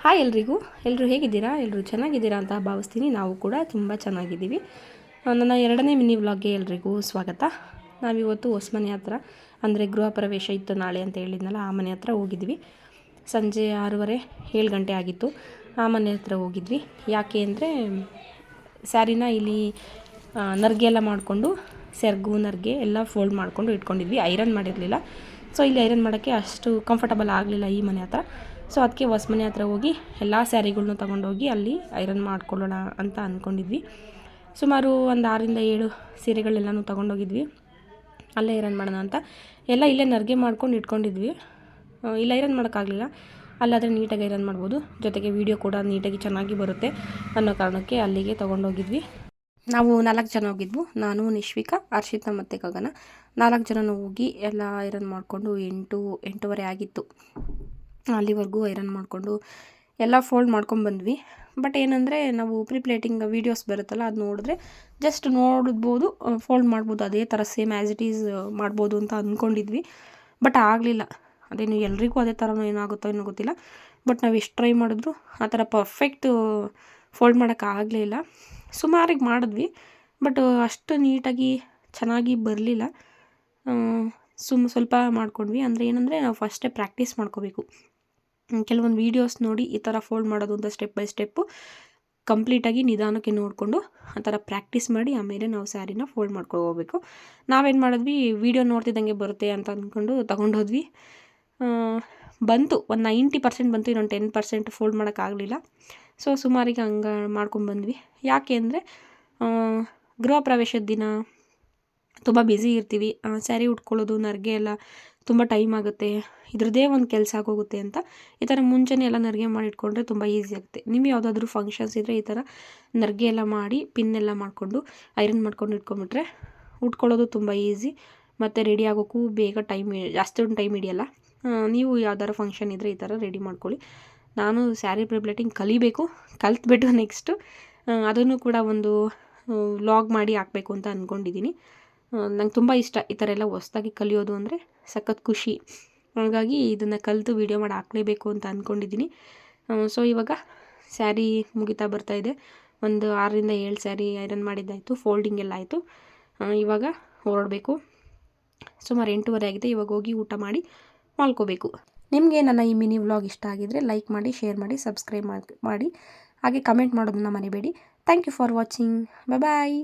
Hi ಎಲ್ಲರೂ ಹೇಗಿದ್ದೀರಾ? ಎಲ್ಲರೂ ಚೆನ್ನಾಗಿದ್ದೀರಾ ಅಂತ ಭಾವಿಸ್ತೀನಿ. ನಾವು ಕೂಡ ತುಂಬ ಚೆನ್ನಾಗಿದ್ದೀವಿ. ನನ್ನ 2ನೇ ಮಿನಿ ವ್ಲಾಗ್ಗೆ ಎಲ್ರಿಗೂ ಸ್ವಾಗತ. ನಾವಿವತ್ತು ಹೊಸಮನೆ ಹತ್ರ, ಅಂದರೆ ಗೃಹ ಪ್ರವೇಶ ಇತ್ತು ನಾಳೆ ಅಂತ ಹೇಳಿದ್ನಲ್ಲ, ಆ ಮನೆ ಹತ್ರ ಹೋಗಿದ್ವಿ. ಸಂಜೆ 6:30 7 ಗಂಟೆ ಆಗಿತ್ತು. ಆ ಮನೆ ಹತ್ರ ಹೋಗಿದ್ವಿ. ಯಾಕೆ ಅಂದರೆ ಸ್ಯಾರಿನ ಇಲ್ಲಿ ನರ್ಗೆ ಎಲ್ಲ ಮಾಡಿಕೊಂಡು, ಸೆರಗು ನರ್ಗೆ ಎಲ್ಲ ಫೋಲ್ಡ್ ಮಾಡಿಕೊಂಡು ಇಟ್ಕೊಂಡಿದ್ವಿ. ಐರನ್ ಮಾಡಿರಲಿಲ್ಲ. ಸೊ ಇಲ್ಲಿ ಐರನ್ ಮಾಡೋಕ್ಕೆ ಅಷ್ಟು ಕಂಫರ್ಟಬಲ್ ಆಗಲಿಲ್ಲ ಈ ಮನೆ ಹತ್ರ. ಸೊ ಅದಕ್ಕೆ ಹೊಸಮನೆ ಹತ್ರ ಹೋಗಿ ಎಲ್ಲ ಸ್ಯಾರಿಗಳ್ನೂ ತೊಗೊಂಡೋಗಿ ಅಲ್ಲಿ ಐರನ್ ಮಾಡ್ಕೊಳ್ಳೋಣ ಅಂತ ಅಂದ್ಕೊಂಡಿದ್ವಿ. ಸುಮಾರು ಒಂದು 6ರಿಂದ 7 ಸೀರೆಗಳೆಲ್ಲನೂ ತೊಗೊಂಡೋಗಿದ್ವಿ. ಅಲ್ಲೇ ಐರನ್ ಮಾಡೋಣ ಅಂತ ಎಲ್ಲ ಇಲ್ಲೇ ನರ್ಗೆ ಮಾಡ್ಕೊಂಡು ಇಟ್ಕೊಂಡಿದ್ವಿ. ಇಲ್ಲಿ ಐರನ್ ಮಾಡೋಕ್ಕಾಗಲಿಲ್ಲ, ಅಲ್ಲಾದರೆ ನೀಟಾಗಿ ಐರನ್ ಮಾಡ್ಬೋದು, ಜೊತೆಗೆ ವೀಡಿಯೋ ಕೂಡ ನೀಟಾಗಿ ಚೆನ್ನಾಗಿ ಬರುತ್ತೆ ಅನ್ನೋ ಕಾರಣಕ್ಕೆ ಅಲ್ಲಿಗೆ ತೊಗೊಂಡೋಗಿದ್ವಿ. ನಾವು 4 ಜನ ಹೋಗಿದ್ವು. ನಾನು, ನಿಶ್ವಿಕಾ, ಹರ್ಷಿತಾ ಮತ್ತು ಗಗನ 4 ಜನನೂ ಹೋಗಿ ಎಲ್ಲ ಐರನ್ ಮಾಡಿಕೊಂಡು 8:30 ಆಗಿತ್ತು. ಅಲ್ಲಿವರೆಗೂ ಐರನ್ ಮಾಡಿಕೊಂಡು ಎಲ್ಲ ಫೋಲ್ಡ್ ಮಾಡ್ಕೊಂಡ್ಬಂದ್ವಿ. ಬಟ್ ಏನಂದರೆ ನಾವು ಪ್ಲೇಟಿಂಗ್ ವೀಡಿಯೋಸ್ ಬರುತ್ತಲ್ಲ, ಅದು ನೋಡಿದ್ರೆ ಜಸ್ಟ್ ನೋಡ್ಬೋದು, ಫೋಲ್ಡ್ ಮಾಡ್ಬೋದು, ಅದೇ ಥರ ಸೇಮ್ ಆ್ಯಸ್ ಇಟ್ ಈಸ್ ಮಾಡ್ಬೋದು ಅಂತ ಅಂದ್ಕೊಂಡಿದ್ವಿ. ಬಟ್ ಆಗಲಿಲ್ಲ. ಅದೇನು ಎಲ್ರಿಗೂ ಅದೇ ಥರನೂ ಏನಾಗುತ್ತೋ ಏನೋ ಗೊತ್ತಿಲ್ಲ. ಬಟ್ ನಾವು ಎಷ್ಟು ಟ್ರೈ ಮಾಡಿದ್ರು ಆ ಥರ ಪರ್ಫೆಕ್ಟ್ ಫೋಲ್ಡ್ ಮಾಡೋಕ್ಕಾಗಲೇ ಇಲ್ಲ. ಸುಮಾರಿಗೆ ಮಾಡಿದ್ವಿ, ಬಟ್ ಅಷ್ಟು ನೀಟಾಗಿ ಚೆನ್ನಾಗಿ ಬರಲಿಲ್ಲ. ಸ್ವಲ್ಪ ಮಾಡ್ಕೊಂಡ್ವಿ. ಅಂದರೆ ಏನಂದರೆ ನಾವು ಫಸ್ಟೇ ಪ್ರಾಕ್ಟೀಸ್ ಮಾಡ್ಕೋಬೇಕು. ಕೆಲವೊಂದು ವೀಡಿಯೋಸ್ ನೋಡಿ ಈ ಥರ ಫೋಲ್ಡ್ ಮಾಡೋದು ಅಂತ ಸ್ಟೆಪ್ ಬೈ ಸ್ಟೆಪ್ಪು ಕಂಪ್ಲೀಟಾಗಿ ನಿಧಾನಕ್ಕೆ ನೋಡಿಕೊಂಡು ಆ ಥರ ಪ್ರಾಕ್ಟೀಸ್ ಮಾಡಿ ಆಮೇಲೆ ನಾವು ಸ್ಯಾರಿನ ಫೋಲ್ಡ್ ಮಾಡ್ಕೋಬೇಕು. ನಾವೇನು ಮಾಡಿದ್ವಿ, ವೀಡಿಯೋ ನೋಡ್ತಿದ್ದಂಗೆ ಬರುತ್ತೆ ಅಂತ ಅಂದ್ಕೊಂಡು ತೊಗೊಂಡೋದ್ವಿ. ಬಂತು, ಒಂದು 90% ಬಂತು, ಇನ್ನೊಂದು 10% ಫೋಲ್ಡ್ ಮಾಡೋಕ್ಕಾಗಲಿಲ್ಲ. ಸೊ ಸುಮಾರಿಗೆ ಹಂಗೆ ಮಾಡ್ಕೊಂಡ್ಬಂದ್ವಿ. ಯಾಕೆ ಅಂದರೆ ಗೃಹ ಪ್ರವೇಶದ ದಿನ ತುಂಬ ಬ್ಯುಸಿ ಇರ್ತೀವಿ. ಸ್ಯಾರಿ ಉಟ್ಕೊಳ್ಳೋದು, ನರ್ಗೆ ಎಲ್ಲ ತುಂಬ ಟೈಮ್ ಆಗುತ್ತೆ, ಇದ್ರದ್ದೇ ಒಂದು ಕೆಲಸ ಆಗೋಗುತ್ತೆ ಅಂತ ಈ ಥರ ಮುಂಚೆನೇ ಎಲ್ಲ ನರ್ಗೆ ಮಾಡಿ ಇಟ್ಕೊಂಡ್ರೆ ತುಂಬ ಈಸಿ ಆಗುತ್ತೆ. ನಿಮ್ಗೆ ಯಾವುದಾದ್ರೂ ಫಂಕ್ಷನ್ಸ್ ಇದ್ದರೆ ಈ ಥರ ನರ್ಗೆ ಎಲ್ಲ ಮಾಡಿ ಪಿನ್ನೆಲ್ಲ ಮಾಡಿಕೊಂಡು ಐರನ್ ಮಾಡ್ಕೊಂಡು ಇಟ್ಕೊಂಡ್ಬಿಟ್ರೆ ಉಟ್ಕೊಳ್ಳೋದು ತುಂಬ ಈಸಿ, ಮತ್ತು ರೆಡಿ ಆಗೋಕ್ಕೂ ಬೇಗ ಜಾಸ್ತಿ ಟೈಮ್ ಹಿಡಿಯಲ್ಲ. ನೀವು ಯಾವ್ದಾದ್ರು ಫಂಕ್ಷನ್ ಇದ್ದರೆ ಈ ಥರ ರೆಡಿ ಮಾಡ್ಕೊಳ್ಳಿ. ನಾನು ಸ್ಯಾರಿ ಪ್ಲೇಟಿಂಗ್ ಕಲಿಬೇಕು, ಕಲ್ತ್ಬಿಟ್ಟು ನೆಕ್ಸ್ಟು ಅದನ್ನು ಕೂಡ ಒಂದು ವ್ಲಾಗ್ ಮಾಡಿ ಹಾಕಬೇಕು ಅಂತ ಅಂದ್ಕೊಂಡಿದ್ದೀನಿ. ನಂಗೆ ತುಂಬ ಇಷ್ಟ ಈ ಥರ ಎಲ್ಲ ಹೊಸ್ದಾಗಿ ಕಲಿಯೋದು, ಅಂದರೆ ಸಖತ್ ಖುಷಿ. ಹಾಗಾಗಿ ಇದನ್ನು ಕಲಿತು ವೀಡಿಯೋ ಮಾಡಿ ಹಾಕಲೇಬೇಕು ಅಂತ ಅಂದ್ಕೊಂಡಿದ್ದೀನಿ. ಸೊ ಇವಾಗ ಸ್ಯಾರಿ ಮುಗಿತಾ ಬರ್ತಾಯಿದೆ. ಒಂದು 6ರಿಂದ 7 ಸ್ಯಾರಿ ಐರನ್ ಮಾಡಿದ್ದಾಯಿತು, ಫೋಲ್ಡಿಂಗ್ ಎಲ್ಲ ಆಯಿತು. ಇವಾಗ ಹೊರಡಬೇಕು. ಸುಮಾರು 8:30 ಆಗಿದೆ. ಇವಾಗ ಹೋಗಿ ಊಟ ಮಾಡಿ ಮಲ್ಕೋಬೇಕು. ನಿಮಗೆ ನನ್ನ ಈ ಮಿನಿ ವ್ಲಾಗ್ ಇಷ್ಟ ಆಗಿದರೆ ಲೈಕ್ ಮಾಡಿ, ಶೇರ್ ಮಾಡಿ, ಸಬ್ಸ್ಕ್ರೈಬ್ ಮಾಡಿ, ಹಾಗೆ ಕಮೆಂಟ್ ಮಾಡೋದನ್ನು ಮರಿಬೇಡಿ. Thank you for watching. Bye.